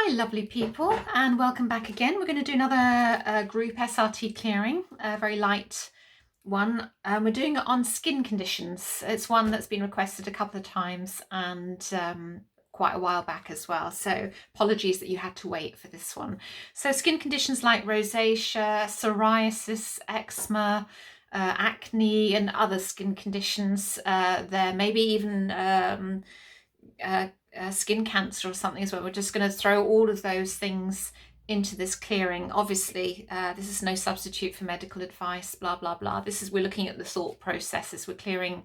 Hi lovely people, and welcome back again. We're going to do another group SRT clearing, a very light one. We're doing it on skin conditions. It's one that's been requested a couple of times and quite a while back as well, so apologies that you had to wait for this one. So skin conditions like rosacea, psoriasis, eczema, acne and other skin conditions, there maybe even skin cancer or something as well. We're just going to throw all of those things into this clearing. Obviously, this is no substitute for medical advice, blah, blah, blah. We're looking at the thought processes. We're clearing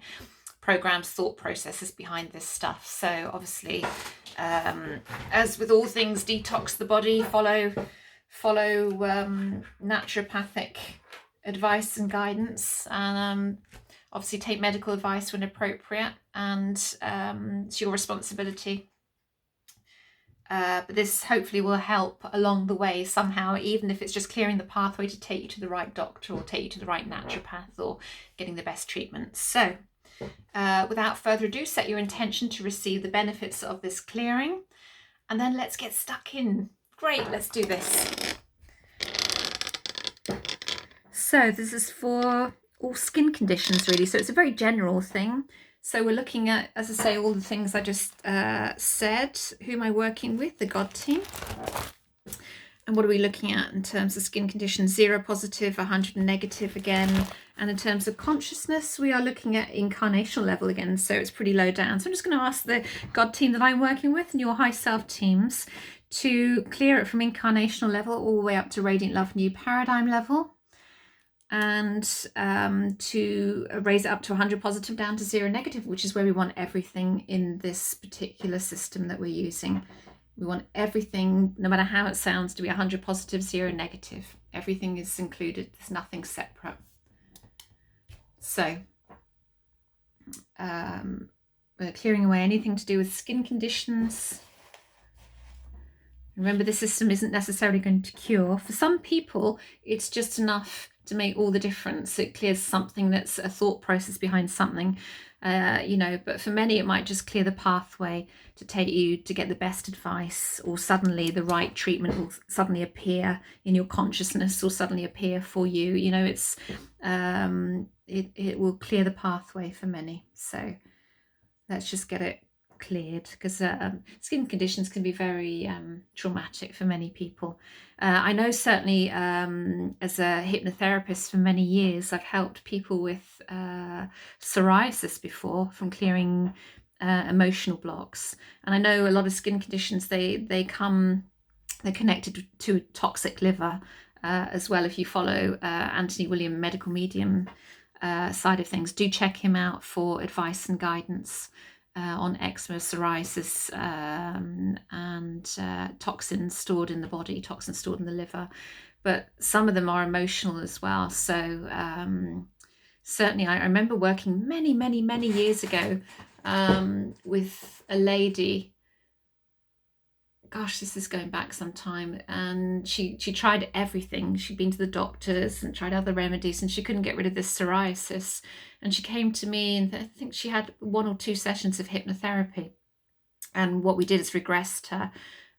programs, thought processes behind this stuff. So obviously, as with all things, detox the body, follow naturopathic advice and guidance, and obviously take medical advice when appropriate, and it's your responsibility. But this hopefully will help along the way somehow, even if it's just clearing the pathway to take you to the right doctor or take you to the right naturopath or getting the best treatment. So without further ado, set your intention to receive the benefits of this clearing, and then let's get stuck in. Great, let's do this. So this is for all skin conditions really, so it's a very general thing. So we're looking at, as I say, all the things I just said. Who am I working with? The God team. And what are we looking at in terms of skin conditions? 0 positive, 100 negative again. And in terms of consciousness, we are looking at incarnational level again, so it's pretty low down. So I'm just going to ask the God team that I'm working with and your high self teams to clear it from incarnational level all the way up to radiant love new paradigm level, and to raise it up to 100 positive down to 0 negative, which is where we want everything in this particular system that we're using. We want everything, no matter how it sounds, to be 100 positive, 0 negative. Everything is included. There's nothing separate. So we're clearing away anything to do with skin conditions. Remember, this system isn't necessarily going to cure. For some people, it's just enough to make all the difference. It clears something that's a thought process behind something, but for many, it might just clear the pathway to take you to get the best advice, or suddenly the right treatment will suddenly appear in your consciousness or suddenly appear for you. It will clear the pathway for many. So let's just get it cleared, because skin conditions can be very traumatic for many people. I know certainly as a hypnotherapist for many years, I've helped people with psoriasis before, from clearing emotional blocks. And I know a lot of skin conditions, they're connected to toxic liver as well. If you follow Anthony William, medical medium side of things, do check him out for advice and guidance on eczema, psoriasis, and toxins stored in the body, toxins stored in the liver. But some of them are emotional as well. So certainly I remember working many years ago with a lady. Gosh, this is going back some time, and she tried everything. She'd been to the doctors and tried other remedies, and she couldn't get rid of this psoriasis. And she came to me, and I think she had 1 or 2 sessions of hypnotherapy. And what we did is regressed her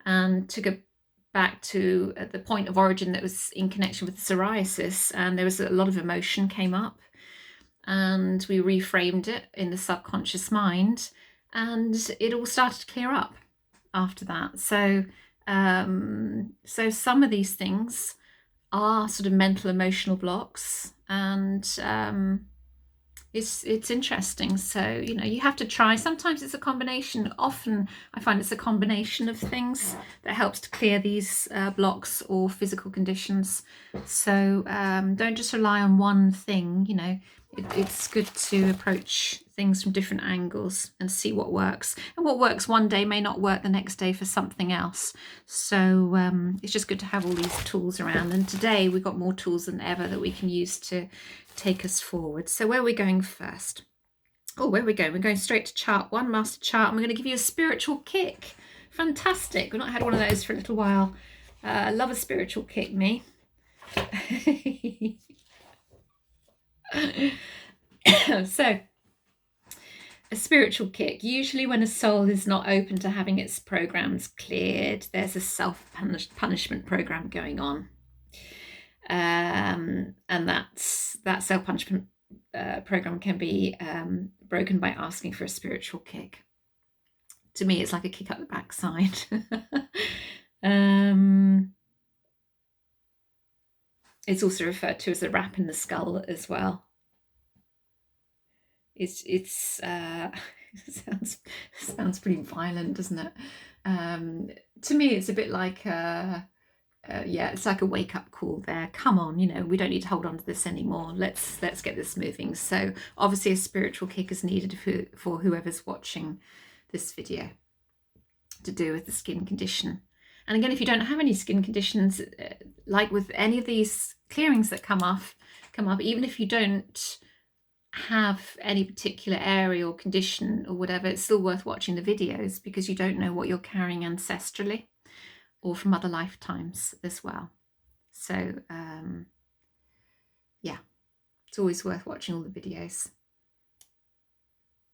and took her back to the point of origin that was in connection with the psoriasis. And there was a lot of emotion came up, and we reframed it in the subconscious mind, and it all started to clear up after that. So some of these things are sort of mental emotional blocks, and it's interesting. So you have to try. Sometimes it's a combination. Often I find it's a combination of things that helps to clear these blocks or physical conditions. So don't just rely on one thing. It's good to approach things from different angles and see what works. And what works one day may not work the next day for something else. So it's just good to have all these tools around. And today we've got more tools than ever that we can use to take us forward. So where are we going first? Oh, where are we going? We're going straight to chart 1, master chart, and we're going to give you a spiritual kick. Fantastic. We've not had one of those for a little while. I love a spiritual kick, me. So A spiritual kick. Usually when a soul is not open to having its programs cleared, there's a self-punishment program going on. And that self-punishment program can be broken by asking for a spiritual kick. To me, it's like a kick up the backside. It's also referred to as a rap in the skull as well. It's sounds pretty violent, doesn't it? To me, it's a bit like yeah, it's like a wake-up call there. Come on, you know, we don't need to hold on to this anymore. Let's get this moving. So obviously a spiritual kick is needed for whoever's watching this video, to do with the skin condition. And again, if you don't have any skin conditions, like with any of these clearings that come up, even if you don't have any particular area or condition or whatever, it's still worth watching the videos, because you don't know what you're carrying ancestrally or from other lifetimes as well. So yeah, it's always worth watching all the videos.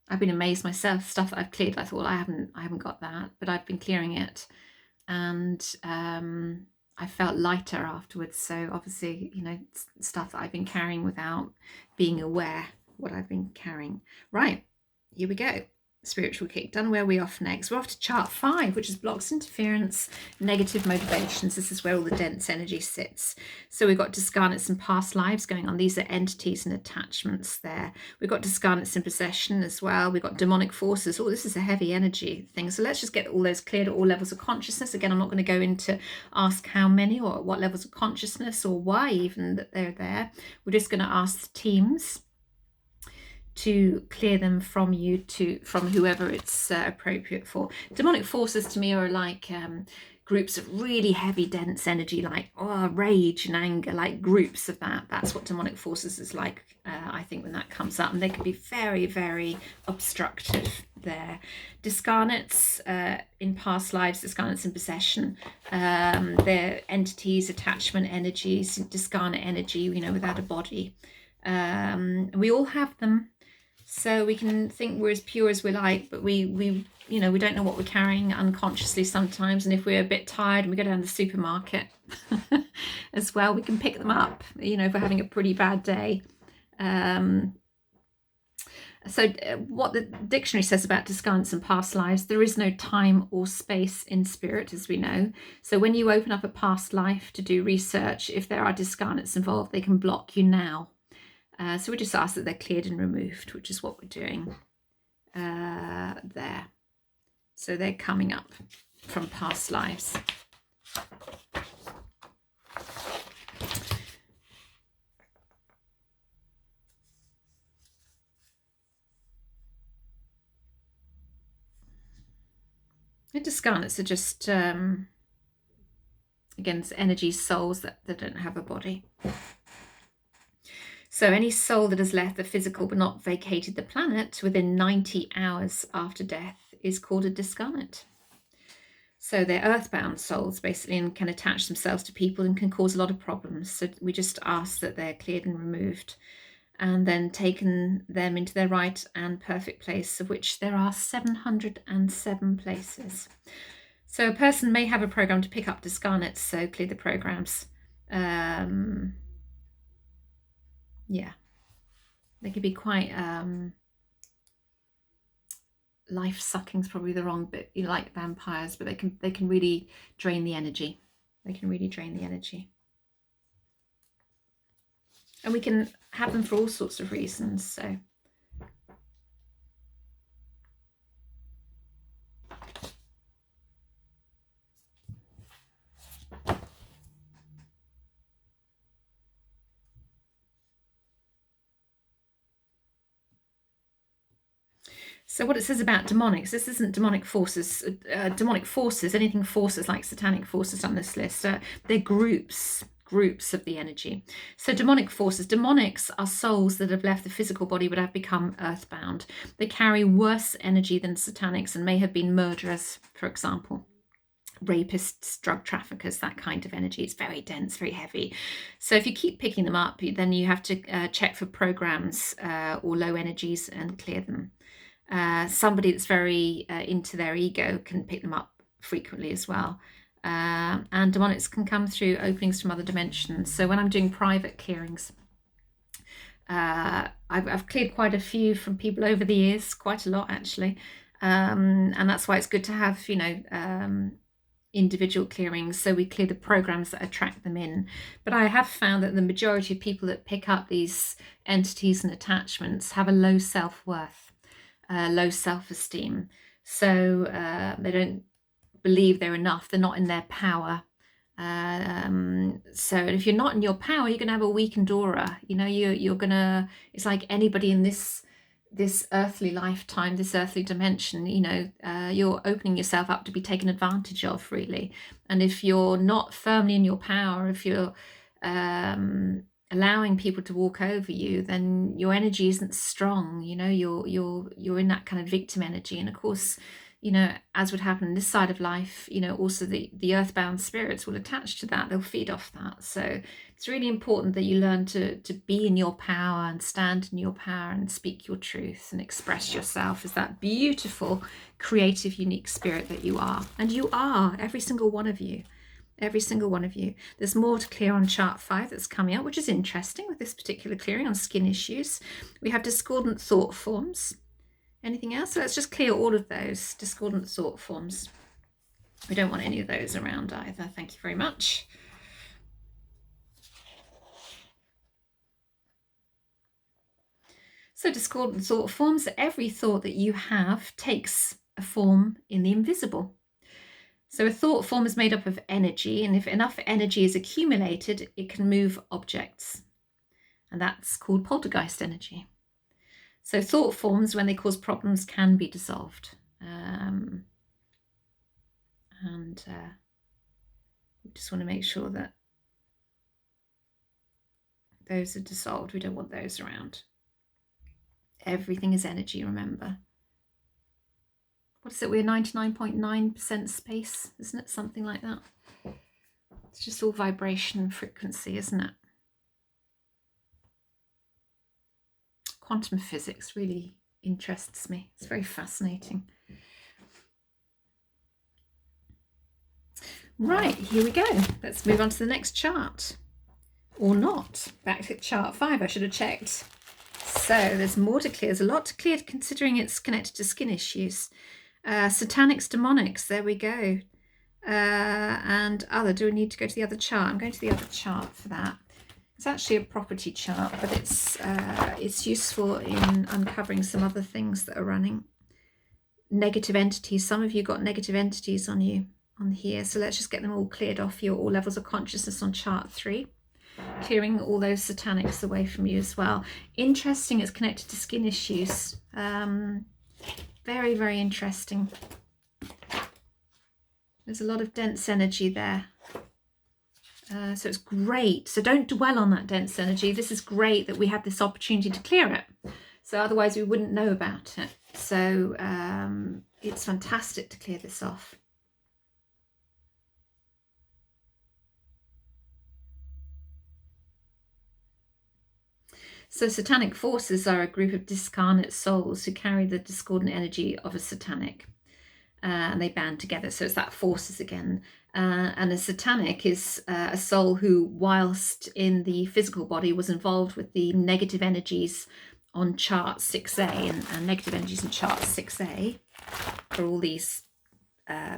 I've been amazed myself, stuff that I've cleared, I thought, well, I haven't got that, but I've been clearing it, and I felt lighter afterwards. So obviously, you know, stuff that I've been carrying without being aware what I've been carrying. Right, here we go. Spiritual kick done. Where are we off next? We're off to chart 5, which is blocks, interference, negative motivations. This is where all the dense energy sits. So we've got discarnates and past lives going on. These are entities and attachments there. We've got discarnates in possession as well. We've got demonic forces. Oh, this is a heavy energy thing. So let's just get all those cleared at all levels of consciousness. Again, I'm not going to go into ask how many or what levels of consciousness or why even that they're there. We're just going to ask the teams to clear them from you, from whoever it's appropriate for. Demonic forces to me are like groups of really heavy, dense energy, like rage and anger, like groups of that. That's what demonic forces is like, I think, when that comes up. And they can be very, very obstructive there. Discarnates in past lives, discarnates in possession, they're entities, attachment energies, discarnate energy, you know, without a body. We all have them. So we can think we're as pure as we like, but we you know, we don't know what we're carrying unconsciously sometimes. And if we're a bit tired and we go down to the supermarket as well, we can pick them up, you know, if we're having a pretty bad day. So what the dictionary says about discarnates and past lives, there is no time or space in spirit, as we know. So when you open up a past life to do research, if there are discarnates involved, they can block you now. So we just ask that they're cleared and removed, which is what we're doing there. So they're coming up from past lives. The discarnates are just, again, it's energy souls that don't have a body. So any soul that has left the physical but not vacated the planet within 90 hours after death is called a discarnate. So they're earthbound souls, basically, and can attach themselves to people and can cause a lot of problems. So we just ask that they're cleared and removed, and then taken them into their right and perfect place, of which there are 707 places. So a person may have a program to pick up discarnates, so clear the programs. Yeah, they can be quite life-sucking is probably the wrong bit, you know, like vampires, but they can really drain the energy. They can really drain the energy. And we can have them for all sorts of reasons, so. So what it says about demonics, this isn't demonic forces. Demonic forces, anything forces like satanic forces on this list, they're groups of the energy. So demonic forces, demonics are souls that have left the physical body but have become earthbound. They carry worse energy than satanics and may have been murderers, for example. Rapists, drug traffickers, that kind of energy. It's very dense, very heavy. So if you keep picking them up, then you have to check for programs or low energies and clear them. Somebody that's very into their ego can pick them up frequently as well. And demonics can come through openings from other dimensions. So when I'm doing private clearings, I've cleared quite a few from people over the years, quite a lot actually. And that's why it's good to have, individual clearings, so we clear the programs that attract them in. But I have found that the majority of people that pick up these entities and attachments have a low self-worth, low self-esteem. So they don't believe they're enough, they're not in their power. So if you're not in your power, you're gonna have a weakened aura. You're gonna, it's like anybody in this earthly lifetime, this earthly dimension, you're opening yourself up to be taken advantage of, really. And if you're not firmly in your power, if you're allowing people to walk over you, then your energy isn't strong. You're in that kind of victim energy. And of course, as would happen in this side of life, also the earthbound spirits will attach to that. They'll feed off that. So it's really important that you learn to be in your power and stand in your power and speak your truth and express yourself as that beautiful, creative, unique spirit that you are. And you are, every single one of you. Every single one of you. There's more to clear on chart 5 that's coming up, which is interesting with this particular clearing on skin issues. We have discordant thought forms. Anything else? So let's just clear all of those discordant thought forms. We don't want any of those around either. Thank you very much. So discordant thought forms, every thought that you have takes a form in the invisible. So a thought form is made up of energy, and if enough energy is accumulated, it can move objects. And that's called poltergeist energy. So thought forms, when they cause problems, can be dissolved. We just want to make sure that those are dissolved. We don't want those around. Everything is energy, remember. What is it? We're 99.9% space, isn't it? Something like that. It's just all vibration and frequency, isn't it? Quantum physics really interests me. It's very fascinating. Right, here we go. Let's move on to the next chart. Or not. Back to chart 5, I should have checked. So there's more to clear. There's a lot to clear considering it's connected to skin issues. Satanics, demonics, there we go. And other, do we need to go to the other chart? I'm going to the other chart for that. It's actually a property chart, but it's useful in uncovering some other things that are running. Negative entities. Some of you got negative entities on you on here, so let's just get them all cleared off you, all levels of consciousness on chart 3. Clearing all those satanics away from you as well. Interesting, it's connected to skin issues. Very, very interesting. There's a lot of dense energy there. So it's great. So don't dwell on that dense energy. This is great that we have this opportunity to clear it. So otherwise we wouldn't know about it. So it's fantastic to clear this off. So satanic forces are a group of discarnate souls who carry the discordant energy of a satanic. And they band together. So it's that forces again. And a satanic is a soul who, whilst in the physical body, was involved with the negative energies on chart 6A. And negative energies in chart 6A are all these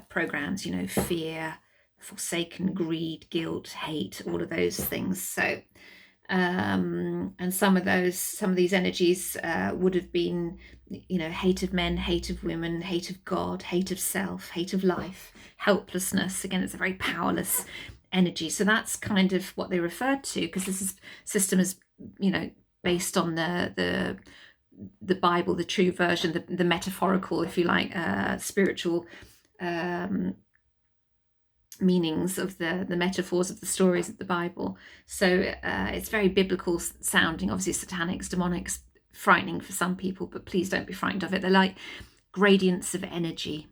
programs, fear, forsaken, greed, guilt, hate, all of those things. So and some of these energies would have been, hate of men, hate of women, hate of God, hate of self, hate of life, helplessness. Again, it's a very powerless energy. So that's kind of what they referred to, because this system is, based on the Bible, the true version, the metaphorical, if you like, spiritual meanings of the metaphors of the stories of the Bible. So it's very biblical sounding. Obviously satanics, demonics, frightening for some people, but please don't be frightened of it. They're like gradients of energy.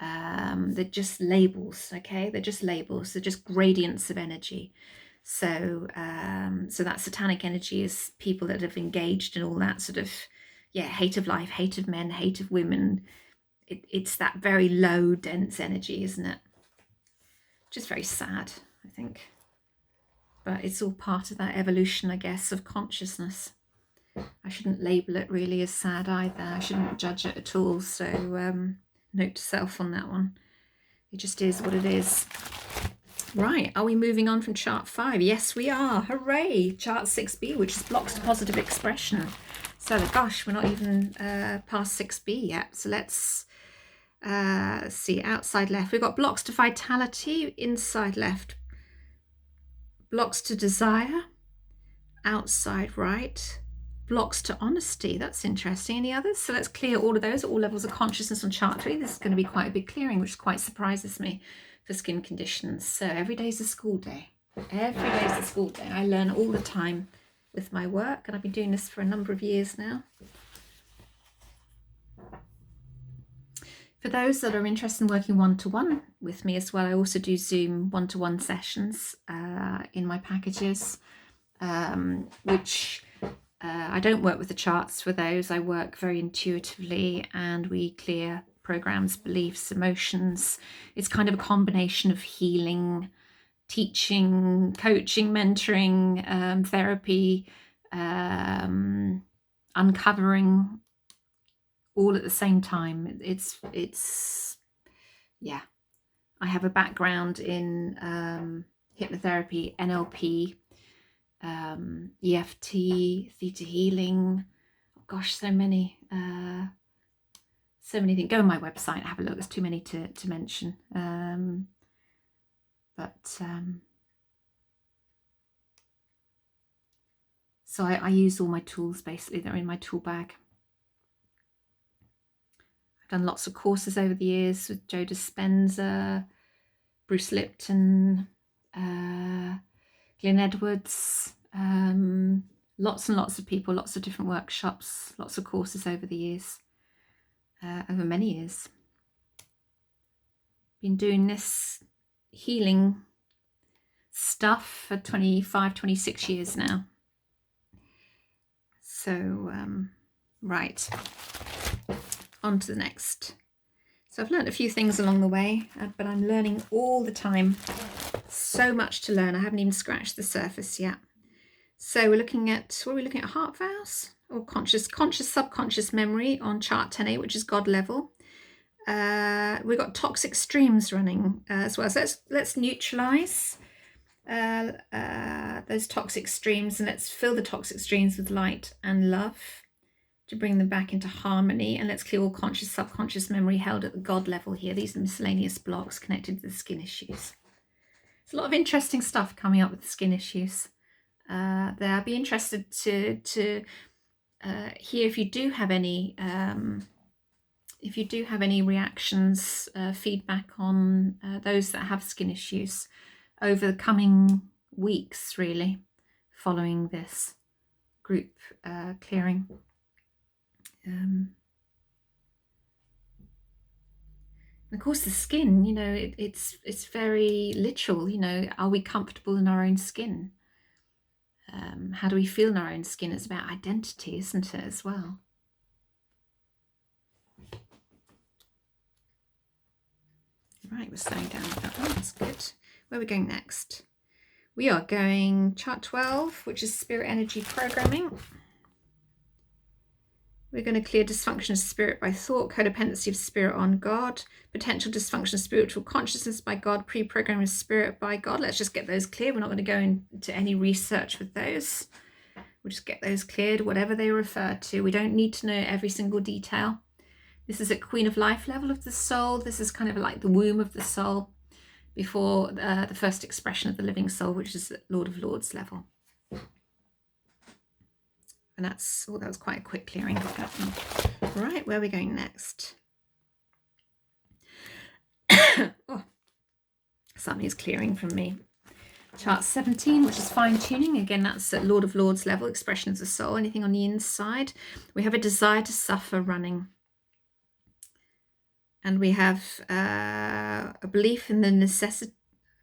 They're just labels, okay? They're just labels. They're just gradients of energy. So so that satanic energy is people that have engaged in all that sort of yeah, hate of life, hate of men, hate of women. It's that very low, dense energy, isn't it? Just very sad, I think. But it's all part of that evolution, I guess, of consciousness. I shouldn't label it really as sad either. I shouldn't judge it at all. So note to self on that one. It just is what it is. Right, are we moving on from chart 5? Yes, we are. Hooray! Chart 6B, which is blocks to positive expression. So, gosh, we're not even past 6B yet. So let's see, outside left. We've got blocks to vitality, inside left. Blocks to desire, outside right. Blocks to honesty. That's interesting. Any others? So let's clear all of those at all levels of consciousness on chart 3. This is going to be quite a big clearing, which quite surprises me for skin conditions. So every day is a school day. Every day is a school day. I learn all the time with my work, and I've been doing this for a number of years now. For those that are interested in working one-to-one with me as well, I also do Zoom one-to-one sessions in my packages, which I don't work with the charts for those. I work very intuitively, and we clear programs, beliefs, emotions. It's kind of a combination of healing, teaching, coaching, mentoring, therapy, uncovering, all at the same time. It's yeah. I have a background in hypnotherapy, NLP, EFT, theta healing. Oh gosh, so many things. Go on my website, have a look. There's too many to mention. So I use all my tools, basically. They're in my tool bag. I've done lots of courses over the years with Joe Dispenza, Bruce Lipton, Glenn Edwards, lots and lots of people, lots of different workshops, lots of courses over the years, over many years. Been doing this healing stuff for 25, 26 years now. So, right, on to the next. So I've learned a few things along the way, but I'm learning all the time. So much to learn. I haven't even scratched the surface yet. So we're looking at, what are we looking at? Heart vows or conscious, subconscious memory on chart 10A, which is God level. We've got toxic streams running as well. So let's neutralize those toxic streams, and let's fill the toxic streams with light and love to bring them back into harmony. And let's clear all conscious, subconscious memory held at the God level here. These are miscellaneous blocks connected to the skin issues. There's a lot of interesting stuff coming up with the skin issues. I'd be interested to hear if you do have any reactions, feedback on those that have skin issues over the coming weeks, really, following this group clearing. And of course, the skin, you know, it's very literal. You know, are we comfortable in our own skin? How do we feel in our own skin? It's about identity, isn't it, as well? Right, we're slowing down with that one. That's good. Where are we going next? We are going chart 12, which is spirit energy programming. We're going to clear dysfunction of spirit by thought, codependency of spirit on God, potential dysfunction of spiritual consciousness by God, pre-programming of spirit by God. Let's just get those clear. We're not going to go into any research with those. We'll just get those cleared, whatever they refer to. We don't need to know every single detail. This is at Queen of Life level of the soul. This is kind of like the womb of the soul before the first expression of the living soul, which is at Lord of Lords level. And that was quite a quick clearing. Right, where are we going next? Oh, something is clearing from me. Chart 17, which is fine tuning. Again, that's at Lord of Lords level, expression of the soul. Anything on the inside? We have a desire to suffer running. And we have a belief in the necessity.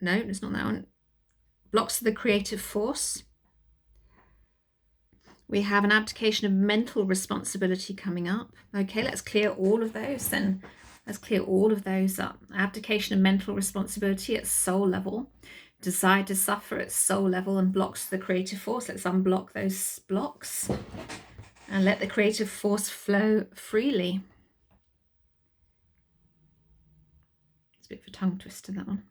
No, it's not that one. Blocks of the creative force. We have an abdication of mental responsibility coming up. Okay, let's clear all of those then. Let's clear all of those up. Abdication of mental responsibility at soul level. Desire to suffer at soul level and blocks the creative force. Let's unblock those blocks and let the creative force flow freely. It's a bit of a tongue twister, that one.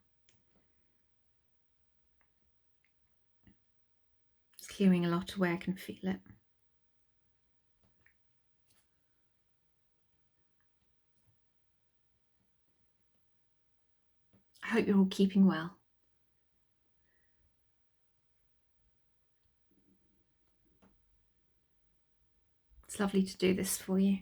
It's clearing a lot away, I can feel it. I hope you're all keeping well. It's lovely to do this for you.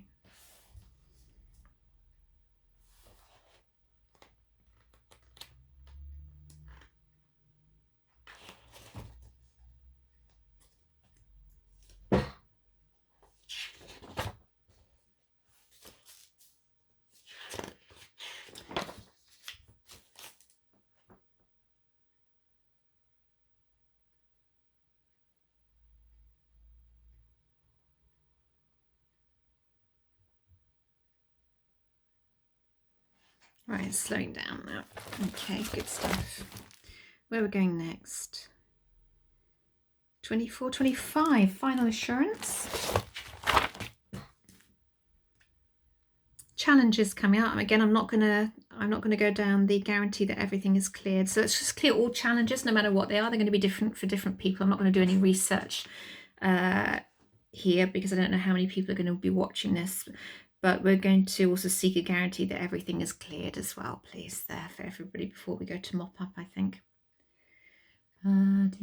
Right, it's slowing down now. Okay, good stuff. Where are we going next? 24, 25, final assurance. Challenges coming out. Again, I'm not gonna go down the guarantee that everything is cleared. So let's just clear all challenges, no matter what they are. They're going to be different for different people. I'm not going to do any research here because I don't know how many people are going to be watching this. But we're going to also seek a guarantee that everything is cleared as well, please, there for everybody before we go to mop up, I think. I've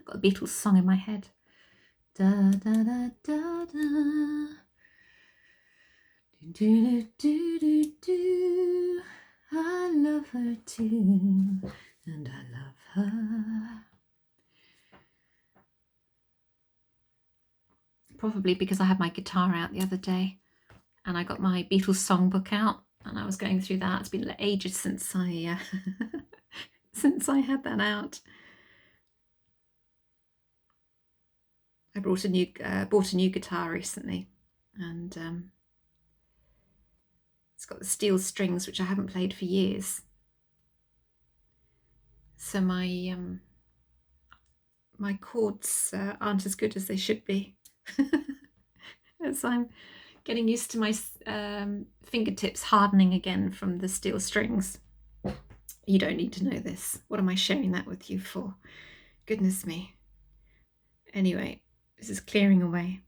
got a Beatles song in my head. Da da da da da. Do, do, do, do, do. I love her too, and I love her. Probably because I had my guitar out the other day and I got my Beatles songbook out and I was going through that. It's been ages since I since I had that out. I bought a new guitar recently, and it's got the steel strings, which I haven't played for years. So my my chords aren't as good as they should be. As I'm getting used to my fingertips hardening again from the steel strings. You don't need to know this. What am I sharing that with you for? Goodness me. Anyway, this is clearing away.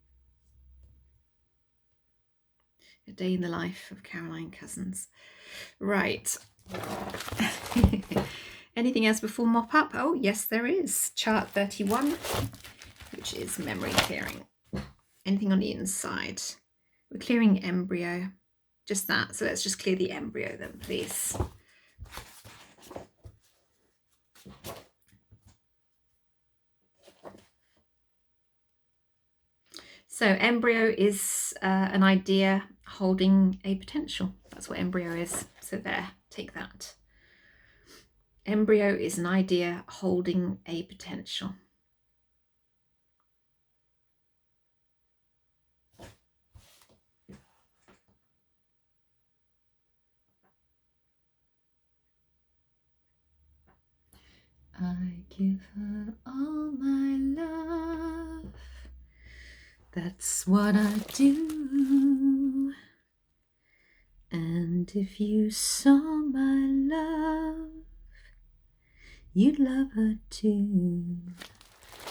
A day in the life of Caroline Cousins. Right. Anything else before mop up? Oh, yes, there is. Chart 31, which is memory clearing. Anything on the inside? We're clearing embryo. Just that. So let's just clear the embryo then, please. So embryo is an idea holding a potential. That's what embryo is. So there, take that. Embryo is an idea holding a potential. I give her all my love. That's what I do. And if you saw my love, you'd love her too.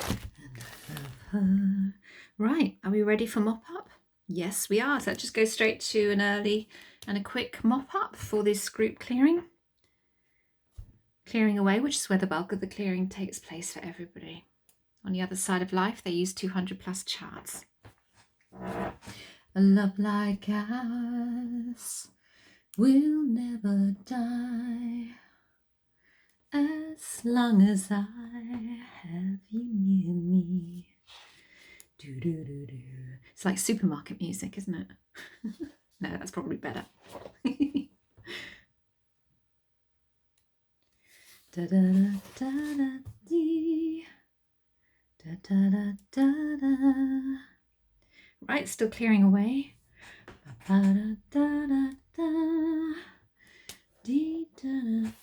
And I love her. Right, are we ready for mop up? Yes, we are. So let's just go straight to an early and a quick mop up for this group clearing. Clearing away, which is where the bulk of the clearing takes place for everybody. On the other side of life, they use 200 plus charts. A love like ours will never die as long as I have you near me. Do, do, do, do. It's like supermarket music, isn't it? No, that's probably better. Da, da, da, da, da, dee. Da, da, da, da, da. Right, still clearing away. Da, da, da, da, da. Dee, da,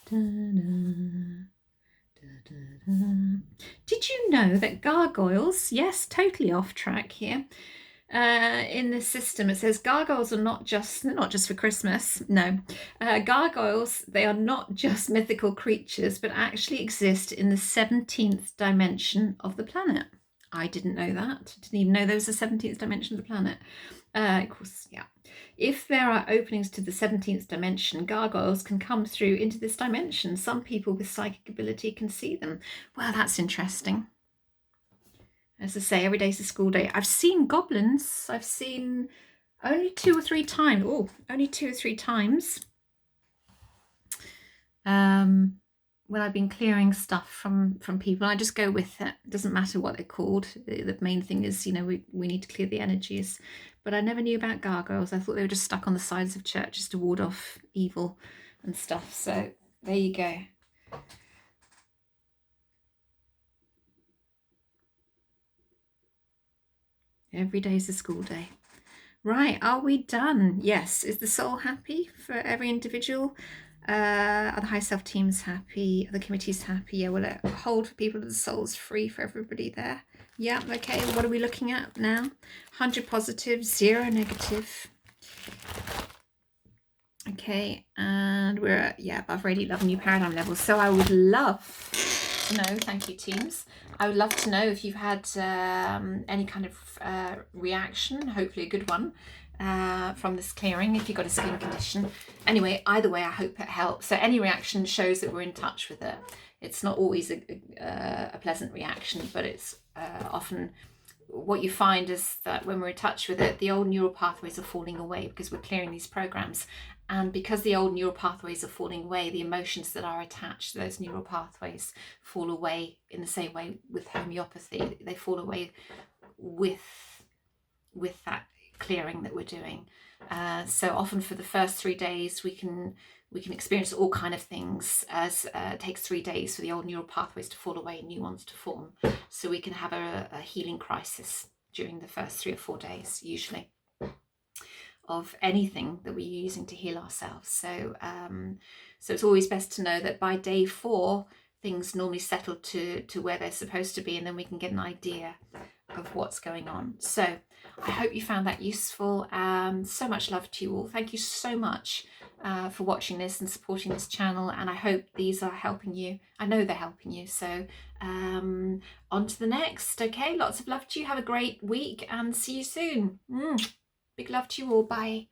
da, da, da. Did you know that gargoyles, yes, totally off track here, in this system it says gargoyles are not just, they're not just for Christmas, no. Gargoyles, they are not just mythical creatures, but actually exist in the 17th dimension of the planet. I didn't know that. Didn't even know there was a 17th dimension of the planet. Of course, yeah. If there are openings to the 17th dimension, gargoyles can come through into this dimension. Some people with psychic ability can see them. Well, that's interesting. As I say, every day's a school day. I've seen goblins. I've seen only 2 or 3 times. Oh, only 2 or 3 times. When I've been clearing stuff from people, I just go with it. It doesn't matter what they're called. The main thing is, you know, we need to clear the energies. But I never knew about gargoyles. I thought they were just stuck on the sides of churches to ward off evil and stuff. So there you go. Every day's a school day. Right, are we done? Yes. Is the soul happy for every individual? Are the high self teams happy? Are the committees happy? Yeah, will it hold for people? The soul's free for everybody there? Yeah, okay. What are we looking at now? 100 positive, 0 negative. Okay, and we're at, yeah, above radiant love, new paradigm levels. So I would love to know, thank you teams, I would love to know if you've had any kind of reaction, hopefully a good one, from this clearing, if you've got a skin condition. Anyway, either way, I hope it helps. So any reaction shows that we're in touch with it. It's not always a pleasant reaction, but it's often what you find is that when we're in touch with it, the old neural pathways are falling away because we're clearing these programs. And because the old neural pathways are falling away, the emotions that are attached to those neural pathways fall away in the same way with homeopathy. They fall away with that clearing that we're doing. So often for the first 3 days, we can experience all kind of things, as it takes 3 days for the old neural pathways to fall away and new ones to form. So we can have a healing crisis during the first 3 or 4 days, usually, of anything that we're using to heal ourselves. So so it's always best to know that by day 4, things normally settle to where they're supposed to be, and then we can get an idea of what's going on. So I hope you found that useful. So much love to you all. Thank you so much for watching this and supporting this channel, and I hope these are helping you. I know they're helping you. So on to the next. Okay, lots of love to you. Have a great week and see you soon. Big love to you all. Bye.